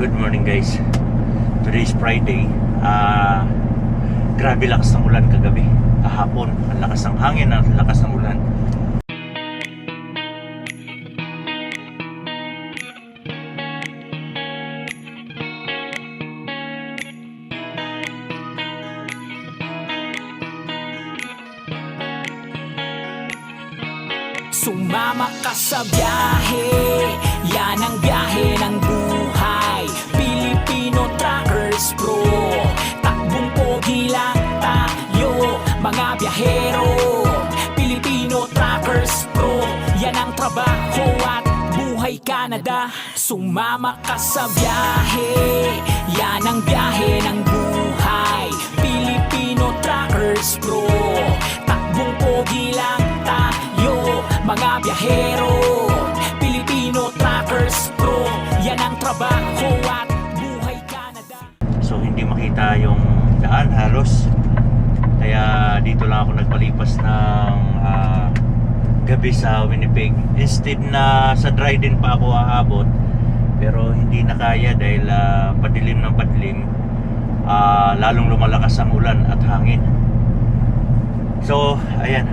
Good morning guys. Today is Friday. Grabe lakas ng ulan kagabi. Kahapon, ang lakas ng hangin, ang lakas ng ulan. Sumama ka sa biyahe, yan ang biyahe ng buhay. Filipino Truckers Pro, takbong pogi lang tayo, mga biyahero. Filipino Truckers Pro, yan ang trabaho at buhay Canada. Sumama ka sa biyahe, yan ang biyahe ng buhay. Filipino Truckers Pro, takbong pogi lang tayo, mga biyahero. Filipino Truckers Pro, yan ang trabaho at buhay Canada. So hindi makita yung daan halos. Kaya dito lang ako nagpalipas ng gabi sa Winnipeg. Instead na sa Dryden pa ako aabot, pero hindi na kaya dahil padilim ng padilim. Lalong lumalakas ang ulan at hangin. So ayan,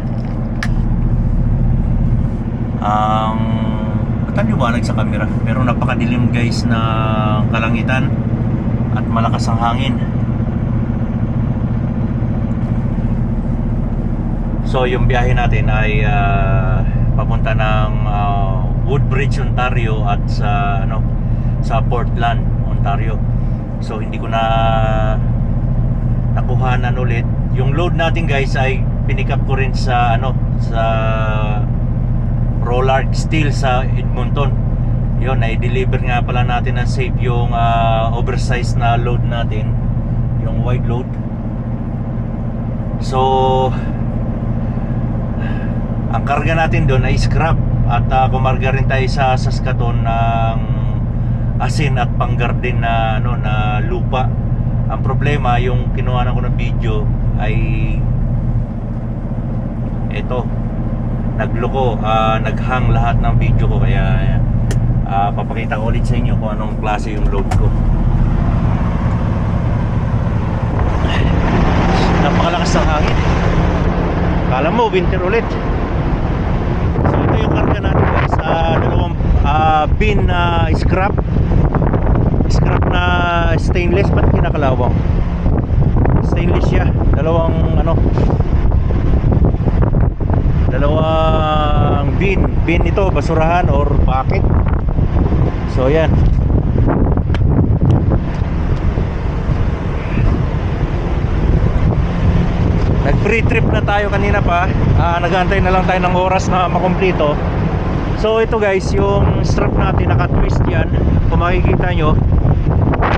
matan liwanag sa camera pero napakadilim guys ng kalangitan at malakas ang hangin. So yung biyahe natin ay papunta ng Woodbridge, Ontario at sa Portland, Ontario. So hindi ko na nakuhanan ulit. Yung load natin guys ay pinick up ko rin sa sa Rollard Steel sa Edmonton. Yun, na-deliver nga pala natin ng safe yung oversized na load natin, yung wide load. So ang karga natin doon ay scrap at kumarga rin tayo sa Saskatoon ng asin at pang-garden na na lupa. Ang problema, yung kinuha ko ng video ay eto, nagloko, naghang lahat ng video ko. Kaya papakita ko ulit sa inyo kung anong klase yung load ko. Napakalakas ng hangin eh. Kala mo winter ulit. So ito yung karga natin guys, dalawang bin na scrap na stainless. Ba't kinakalawang? Stainless siya. Dalawang bin ito, basurahan or bucket. So yan, nag free trip na tayo kanina pa. Nagantay na lang tayo ng oras na makumpleto. So ito guys, yung strap natin naka-twist yan, kung makikita nyo.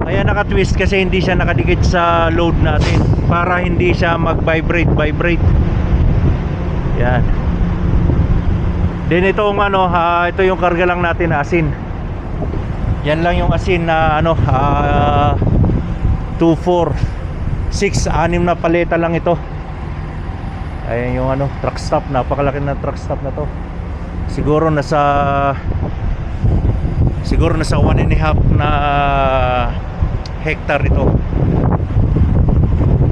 Kaya naka-twist kasi hindi siya nakadikit sa load natin, para hindi siya mag-vibrate. Yan. Then itong ito yung karga lang natin na asin. Yan lang yung asin na 2, 4, 6, 6 na paleta lang ito. Ayan yung truck stop, napakalaki na truck stop na to. Siguro nasa 1.5 na hectare ito.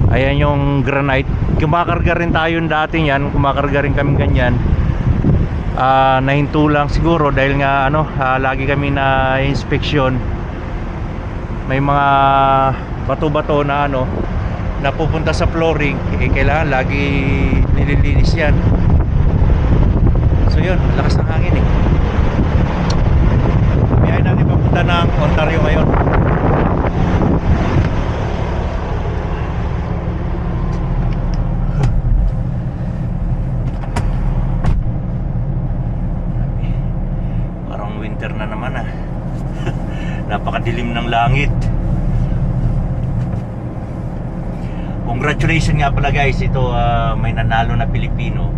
Ayan yung granite. Kumakarga rin tayo dati yan, kumakarga rin kami ganyan. Nahinto lang siguro dahil nga lagi kami na inspeksyon. May mga bato-bato na napupunta sa flooring, kailangan lagi nililinis yan. So yun, lakas ng hangin eh. Biyahe natin papunta ng Ontario ngayon. Parang winter na naman napakadilim ng langit. Congratulations nga pala guys, ito may nanalo na Pilipino,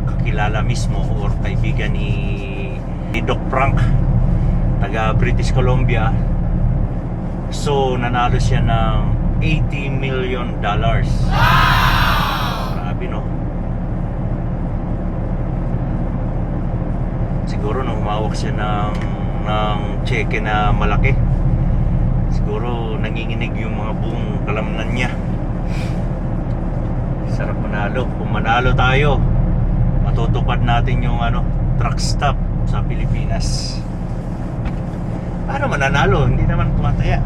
kakilala mismo or kaibigan ni Doc Frank, taga British Columbia. So nanalo siya ng $80 million. Wow! Grabe no. Siguro nung humawak siya ng cheque na malaki. Siguro nanginginig yung mga buong kalamnan niya. Sarap manalo. Kung manalo tayo, matutupad natin yung truck stop sa Pilipinas. Paano mananalo? Hindi naman tumataya.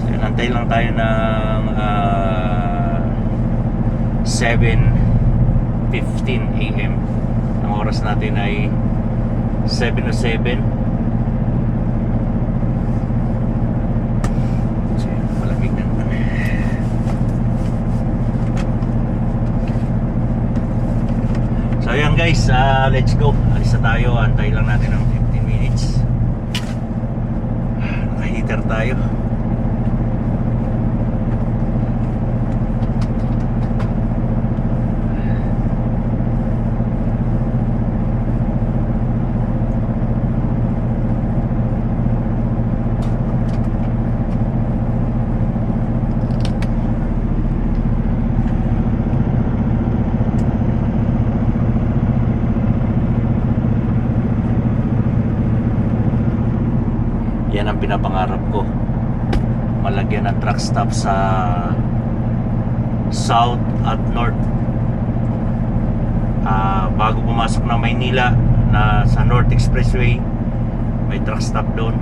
So yun, antay lang tayo ng 7:15 AM. Ang oras natin ay 7:07. So yun, malamig na naman. So ayan guys, let's go. Alis na tayo. Antay lang natin ng 15 minutes. Naka-heater tayo. Yan ang pinapangarap ko, malagyan ng truck stop sa South at North. Bago pumasok ng Maynila na sa North Expressway, may truck stop doon.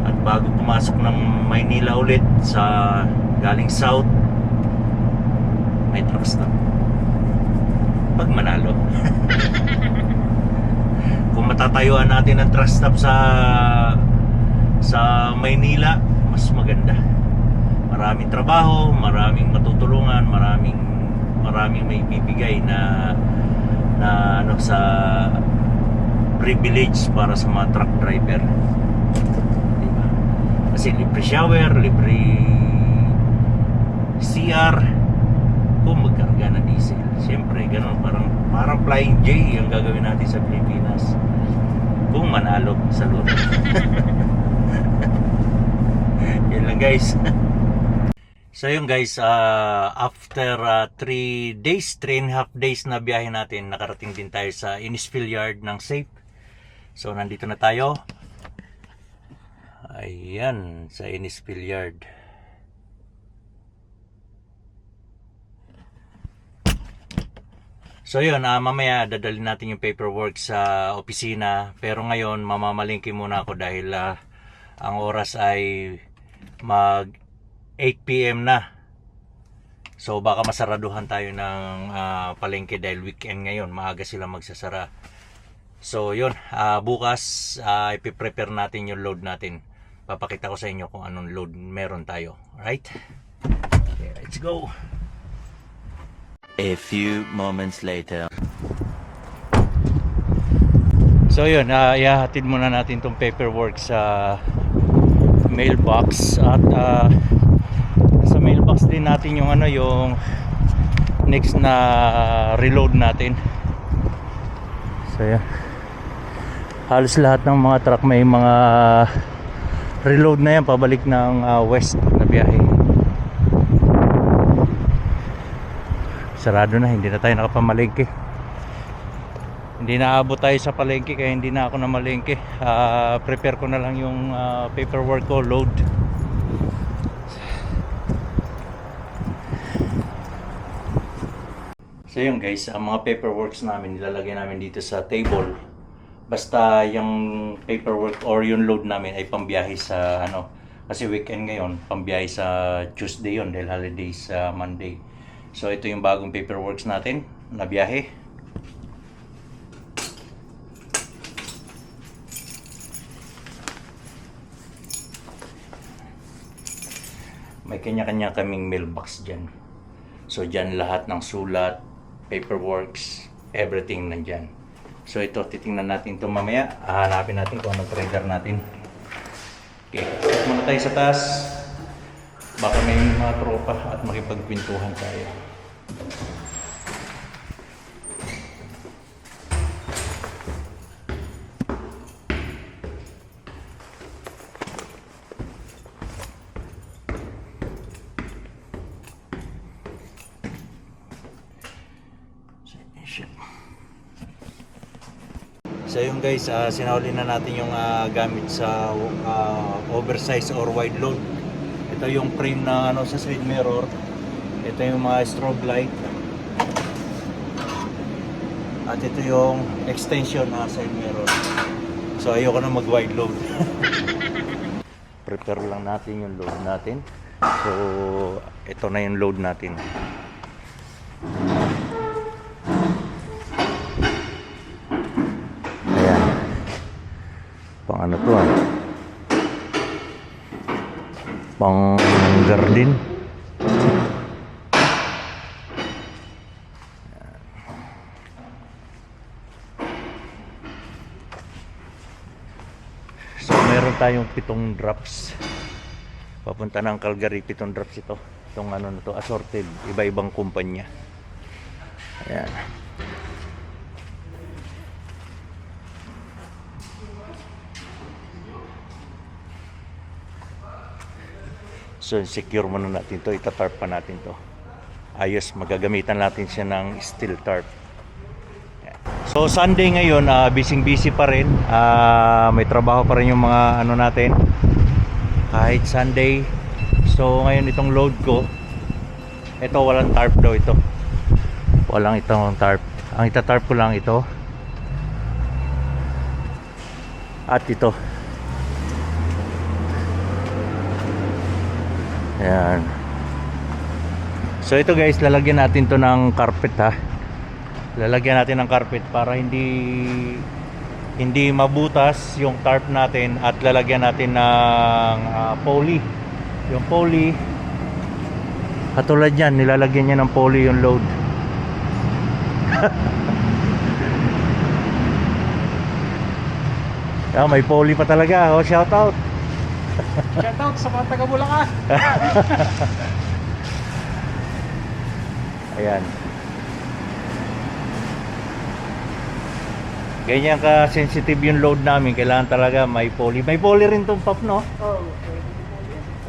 At bago pumasok ng Maynila ulit sa galing South, may truck stop. Pag manalo. Kung matatayuan natin ang truck stop sa Maynila, mas maganda. Maraming trabaho, maraming matutulungan, maraming may bibigay na sa privilege para sa mga truck driver. Diba? Kasi libre shower, libre CR kung magkarga ng diesel. Siyempre, ganun, parang flying J ang gagawin natin sa Pilipinas kung manalo sa loob. Yan lang guys. So yun guys, after 3 days, 3.5 days na biyahe natin, nakarating din tayo sa Innisfil Yard ng Safe. So nandito na tayo. Ayan, sa Innisfil Yard. So yun, mamaya dadalhin natin yung paperwork sa opisina. Pero ngayon, mamamalingki muna ako dahil ang oras ay mag 8 PM na. So baka masaraduhan tayo ng palengke dahil weekend ngayon, maaga sila magsasara. So yun, bukas ipiprepare natin yung load natin. Papakita ko sa inyo kung anong load meron tayo. Alright? Okay, let's go. A few moments later. So yun, ihahatid muna natin tong paperwork sa mailbox. At sa mailbox din natin yung yung next na reload natin. So yan, halos lahat ng mga truck may mga reload na yan pabalik ng west na biyahe. Sarado na, hindi na tayo nakapamalengke. Hindi na abot tayo sa palengke kaya hindi na ako na malengke. Prepare ko na lang yung paperwork ko, load. So yun guys, ang mga paperworks namin nilalagay namin dito sa table. Basta yung paperwork or yung load namin ay pambiyahe sa kasi weekend ngayon, pambiyahe sa Tuesday yun dahil holiday sa Monday. So ito yung bagong paperworks natin na biyahe. May kanya-kanya kaming mailbox dyan. So dyan lahat ng sulat, paperworks, everything nandyan. So ito, titingnan natin ito mamaya. Hanapin natin kung anong trigger natin. Okay, sit muna tayo sa taas. Baka may mga tropa at makipagpintuhan tayo. Shit. So yun guys, sinahuli na natin yung gamit sa oversize or wide load. Ito yung frame na sa side mirror. Ito yung mga strobe light. At ito yung extension na side mirror. So ayoko na mag wide load. Prepare lang natin yung load natin. So ito na yung load natin. Ayan. Pang ano to pang garden. So meron tayong 7 drops papunta ng Calgary. 7 drops ito. Itong ano na to, assorted, iba-ibang kumpanya. Ayan. So secure muna natin to, itatarp pa natin to. Ayos, magagamitan natin siya ng steel tarp. So Sunday ngayon, busy pa rin. May trabaho pa rin yung mga ano natin kahit Sunday. So ngayon itong load ko, ito walang tarp daw ito. Walang itong tarp. Ang itatarp ko lang ito at ito. Ayan. So ito guys, lalagyan natin to ng carpet ha. Lalagyan natin ng carpet para hindi mabutas yung tarp natin, at lalagyan natin ng poly. Yung poly, katulad yan, nilalagyan niya ng poly yung load. May poly pa talaga. Oh, shout out. Shout out sa mga taga Bulacan. Ayan. Ganyan ka sensitive yung load namin. Kailangan talaga may poly. May poly rin tong pop, no?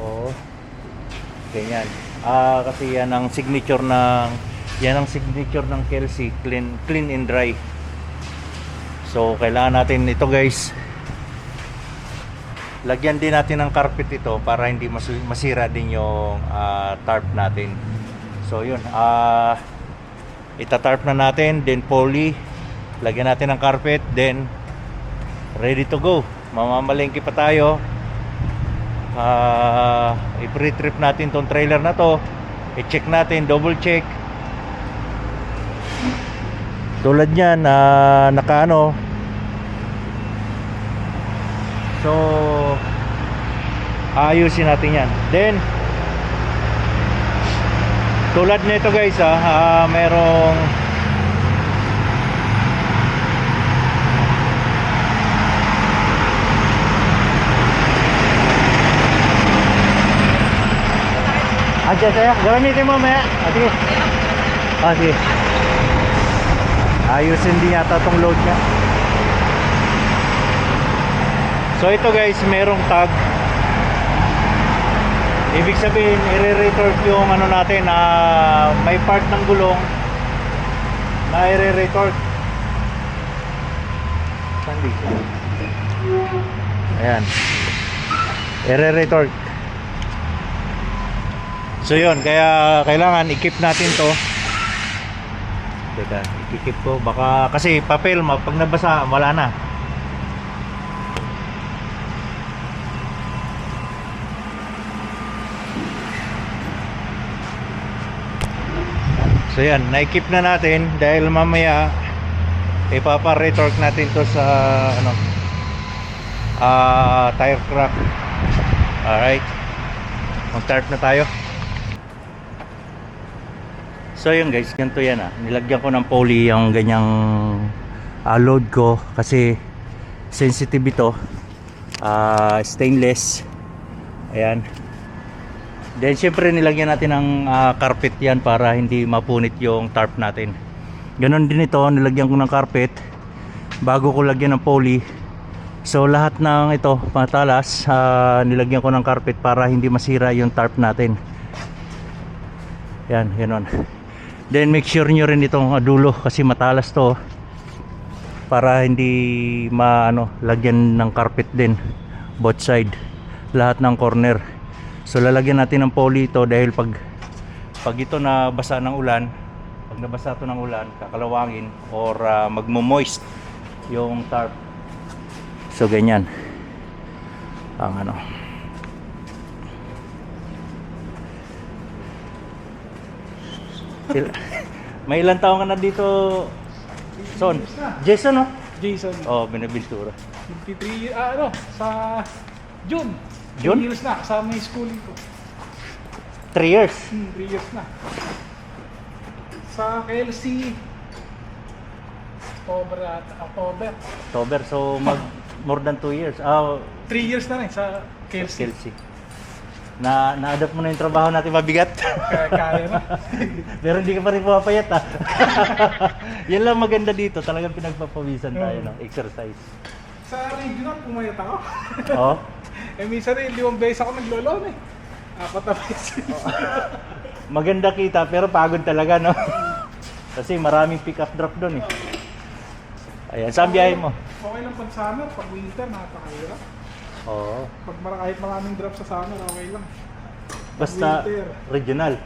Oo. Ganyan. Kasi yan ang signature ng Kelsey, clean and dry. So kailangan natin ito guys. Lagyan din natin ng carpet ito para hindi masira din yung tarp natin. So yun, itatarp na natin, then poly, lagyan natin ng carpet, then ready to go. Mamamalengke pa tayo. I-pre-trip natin tong trailer na to, i-check natin, double check. Tulad niyan, nakaano. So ayusin natin yan. Then tulad nito guys, merong saya gamitin mo maya. Sige. Sige. Ayusin din yata tong load niya. So ito guys, merong tag. Ibig sabihin, i-retort yung ano natin na may part ng gulong na i-retort. Sandi. Ayan. I-retort. So yun, kaya kailangan i-keep natin to. Teka, i-keep ko. Baka, kasi papel, pag nabasa, wala na. So yan, na-keep na natin dahil mamaya ipapa-retorque natin to sa tire crack. Alright, mag-start na tayo. So yun guys, ganito yan nilagyan ko ng poly yung ganyang load ko kasi sensitive ito, stainless. Ayan. Then syempre nilagyan natin ng carpet yan para hindi mapunit yung tarp natin. Ganon din ito, nilagyan ko ng carpet bago ko lagyan ng poly. So lahat ng ito matalas, nilagyan ko ng carpet para hindi masira yung tarp natin. Yan, ganon. Then make sure nyo rin itong dulo kasi matalas to. para hindi lagyan ng carpet din both side, lahat ng corner. So lalagyan natin ng poly ito dahil pag ito nabasa ng ulan, pag nabasa ito ng ulan, kakalawangin or magmo-moist yung tarp. So ganyan ang May ilang taong ka na dito, Son? Jason, no? Jason, Oh, Benaventura. 53, sa June. June? 3 years na, kasama yung schooling ko. 3 years. 3 years na. Sa KLC, October. October, so more than 2 years. 3 years na rin sa KLC. Kelsey. Na-adapt mo na yung trabaho natin, mabigat. Kaya na. Pero hindi ka pa rin pumapayat, ha? Yan lang maganda dito, talagang pinagpapawisan tayo, no? Exercise. Sa regional, pumayat ako. Oh? Minsan rin, 5 beses ako naglolon 4 na beses. Maganda kita, pero pagod talaga, no? Kasi maraming pick-up drop doon, eh. Ayan, saan biyahe mo? Okay lang pag summer, pag winter, napakahirap. Oo. Pag kahit maraming drop sa summer, okay lang. Basta Winter. regional.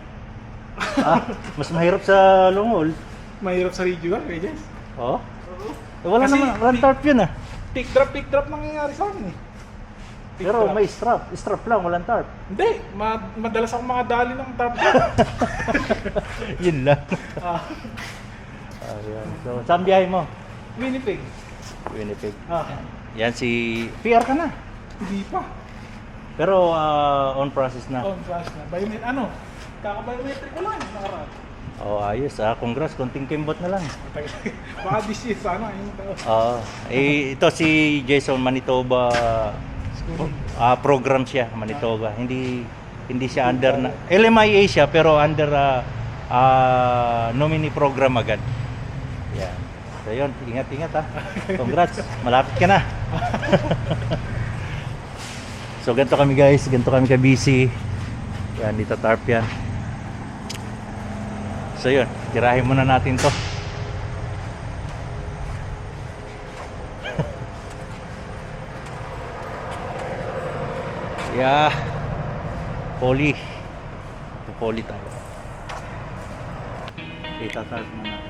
Mas mahirap sa long haul. Mahirap sa regional, kaya Jess. Oo. Wala Kasi naman, walang tarp yun, ah. Pick drop nangyayari sa akin Pick Pero drop. may strap lang, walang tarp. Hindi, madalas ako mga dali ng top. Yun lang. Ayan. So, saan biyahe mo? Winnipeg. Winnipeg. Ah, Yan si... PR ka na. hindi pa. Pero on process na. On flash na. Kaka-biometric ko lang nakaraan. Oh, ayos, congrats, konting kimbot na lang. Baka this year, sana yung Ito si Jason, Manitoba program siya, Manitoba. Hindi siya under na LMIA siya, pero under nominee program agad. Yeah. So yun, ingat ha. Congrats, malapit ka na. So ganito kami guys, ganito kami ka-busy. Yan, dito tarp yan. So yun, tirahin muna natin to. Yeah. Poly tayo. Itatarp na natin.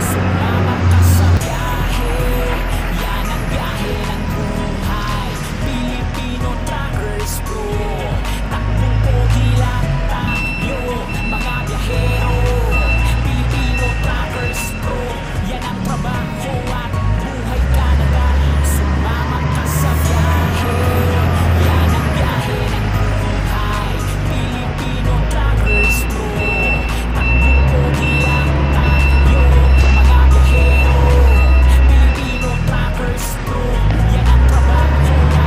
Sumama ka sa biyahe, yan ang biyahe ng buhay. Pilipino Truckers Pro, takbong pogi lang tayo, mga biyahero. Pilipino Truckers Pro, yan ang trabaho at buhay Canada. Sumama ka sa biyahe, yan ang biyahe ng buhay. Pilipino Truckers Pro, takbong pogi lang tayo, mga biyahero. Pilipino Truckers Pro, yan ang trabaho at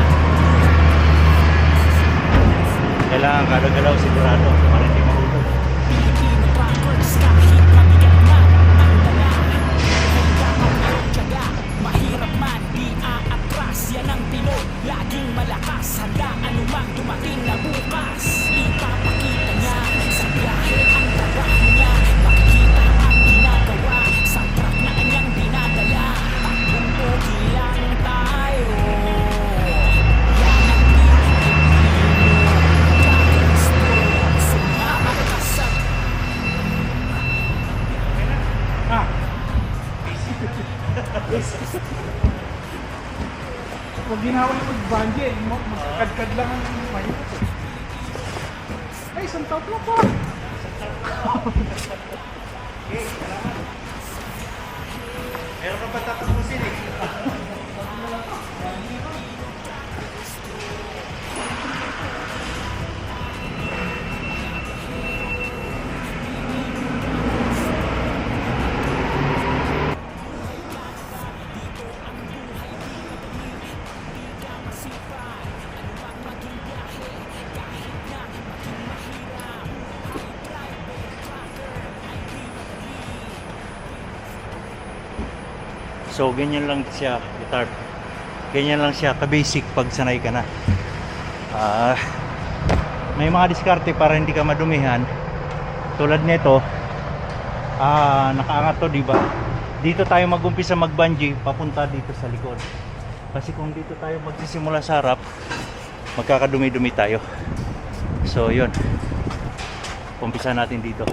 Kailangan kada galaw sigurado para hindi mahulog. Pilipino Truckers, kahit mabigat man ang dala. Buhay ka magkaroon tiyaga, mahirap man di aatras. Yan ang Pinoy, laging malakas. Handa anumang dumating na bukas. Ipapakita niya sa biyahe ang trabaho niya. Makikita ang ginagawa sa truck na kanyang dinadala. Takbong pogi lang tayo. Yan ang Pilipino Truckers Pro. Sumama ka sa Huwag ginawa yung mag-bungee, magkadkad lang ang mahirap Ay, isang taon lang pa. Meron ka pa tatapusin eh. So ganyan lang siya, itarp. Ganyan lang siya, ka-basic pag sanay ka na. May mga diskarte para hindi ka madumihan. Tulad nito, nakaangat to, di ba? Dito tayo mag-umpisa mag-bungee, papunta dito sa likod. Kasi kung dito tayo magsisimula sa harap, magkakadumi-dumi tayo. So, yun. Umpisa natin dito.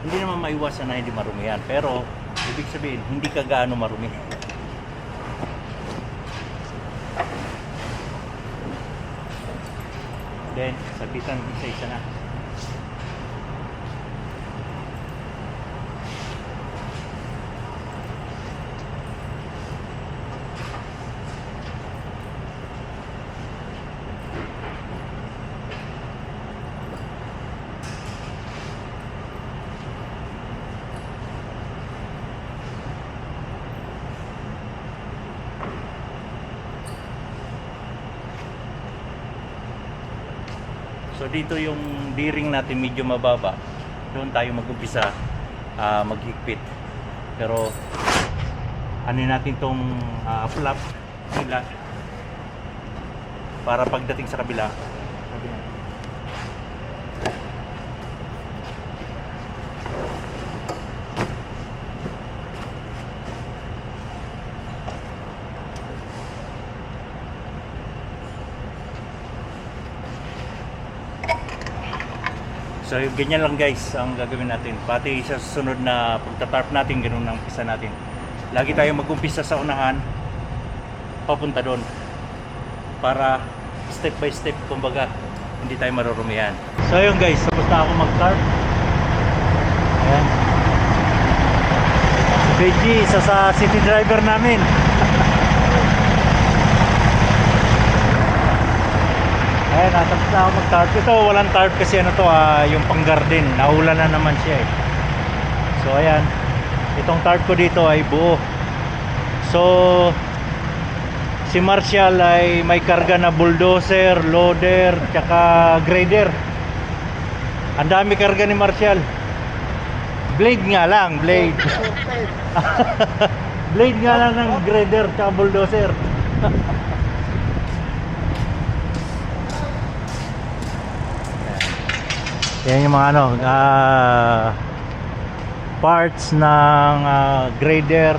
Hindi naman maiwasan na hindi marumi yan, pero ibig sabihin hindi ka gaano marumi. Then sabitan isa-isa na. So dito yung D-ring natin medyo mababa. Doon tayo mag-umpisa maghigpit. Pero ano natin tong flap nila para pagdating sa kabila. So ganyan lang guys ang gagawin natin. Pati sa susunod na pagtatarp natin, ganun ang umpisa natin. Lagi tayo mag-umpisa sa unahan, papunta doon. Para step by step, kumbaga, hindi tayo marurumihan. So yun guys, tapos na ako mag-tarp. Ayan. Si Benji, isa sa city driver namin. Ayan, natapos na ako mag-tarp. Ito, walang tarp kasi ano to, yung pang-garden. Naulan na naman siya eh. So, ayan. Itong tarp ko dito ay buo. So, si Marshall ay may karga na bulldozer, loader, tsaka grader. Ang dami karga ni Marshall. Blade nga lang, blade. Blade nga lang ng grader, tsaka bulldozer. Yan yung mga ano, parts ng grader,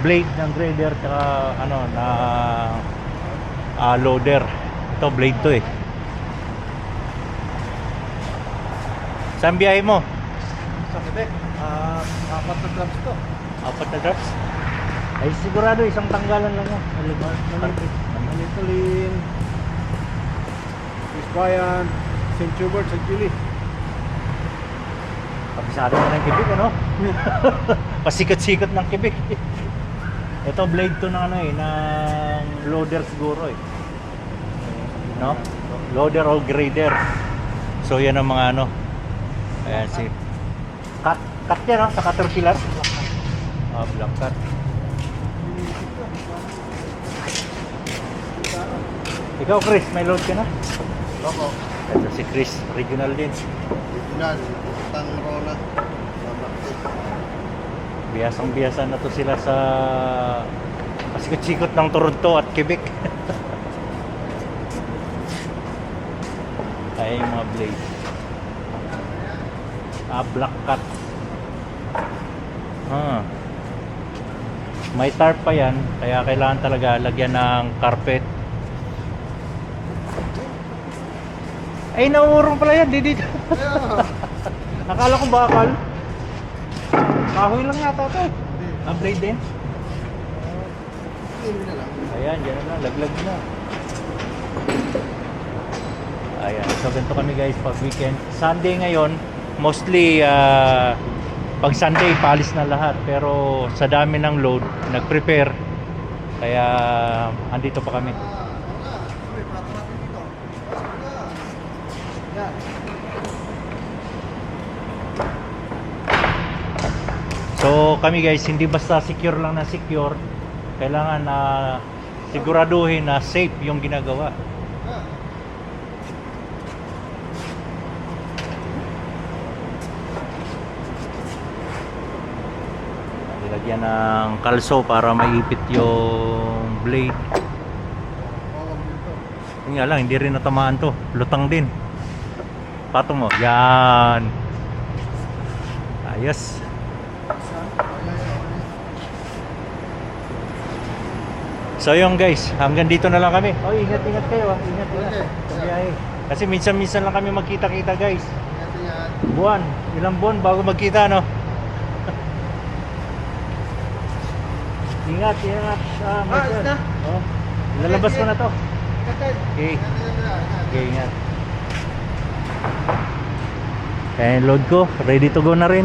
blade ng grader, tsaka ano, na loader. Ito blade to eh. Saan biyahe mo? Sa Quebec, 4 na drops to. 4 na drops? Ay sigurado isang tanggalan lang yan. Manitolin, Chris Bryant, St. Hubert, St. Julie. Kabisado na ng Quebec, ano? Pasikot-sikot ng Quebec. Ito blade to ng ano eh, ng loader siguro eh. No? Loader o grader. So yan ang mga ano. Ayan si cut yan, no? Sa Caterpillar. Black cut. Ikaw Chris, may load ka na? Loko. Ito si Chris, regional din. Original, Tang Rona. Biyasang-biyasa na to sila sa pasikot-sikot ng Toronto at Quebec. Ay yung mga blade. Black cut. May tarp pa yan, kaya kailangan talaga lagyan ng carpet. Ay, nauurong pala yan, dito. Akala ko bakal. Kahoy lang yata ito. Blade din. Ayan, dyan na, laglag na. Ayan, so ganito kami guys pag weekend. Sunday ngayon, mostly pag Sunday, paalis na lahat. Pero sa dami ng load, nag-prepare. Kaya andito pa kami. So kami guys, hindi basta secure lang na secure, kailangan na siguraduhin na safe yung ginagawa. Nilagyan ng kalso para maipit yung blade. Yun nga lang, hindi rin natamaan to, lutang din. Patong mo, yan. Ayos. So yun guys, hanggang dito na lang kami. Oh, ingat-ingat kayo ah. Ingat-ingat. Sa biyahe. Kasi minsan-minsan lang kami magkita-kita guys. Buwan, ilang buwan bago magkita no. Ingat, ingat. alis na. Oh, lalabas ko na to. Okay. Okay. Okay, ingat. Kaya yung load ko, ready to go na rin.